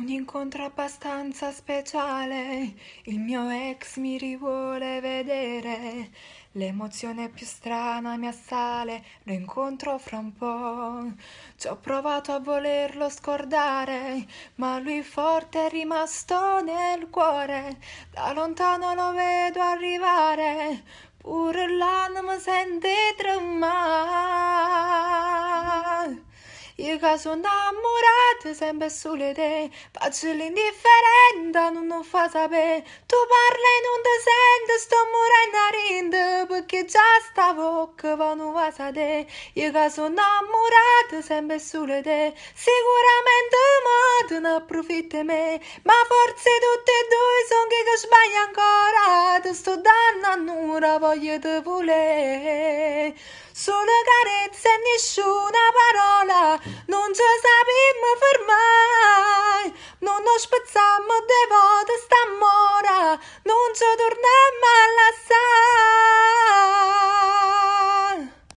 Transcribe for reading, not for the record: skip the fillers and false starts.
ogni incontro abbastanza speciale, il mio ex mi rivuole vedere, l'emozione più strana mi assale, lo incontro fra un po', ci ho provato a volerlo scordare, ma lui forte è rimasto nel cuore, da lontano lo vedo arrivare, pure l'anima mi sente tremare. Io che sono innamorata sempre solo di te, faccio l'indifferente, non fa sapere. Tu parli e non ti senti, sto morendo a rinde, perché già stavo che non va a te. Io che sono innamorata sempre solo di te, sicuramente ma te ne approfitti me, ma forse tutti e due sono che sbaglio ancora, ti sto dando a nulla, voglio te volere. Solo carezze e nessuna parola, non ci sappiamo fermare, non nos spezziamo de volte st'amore, non ci torniamo a lasciare.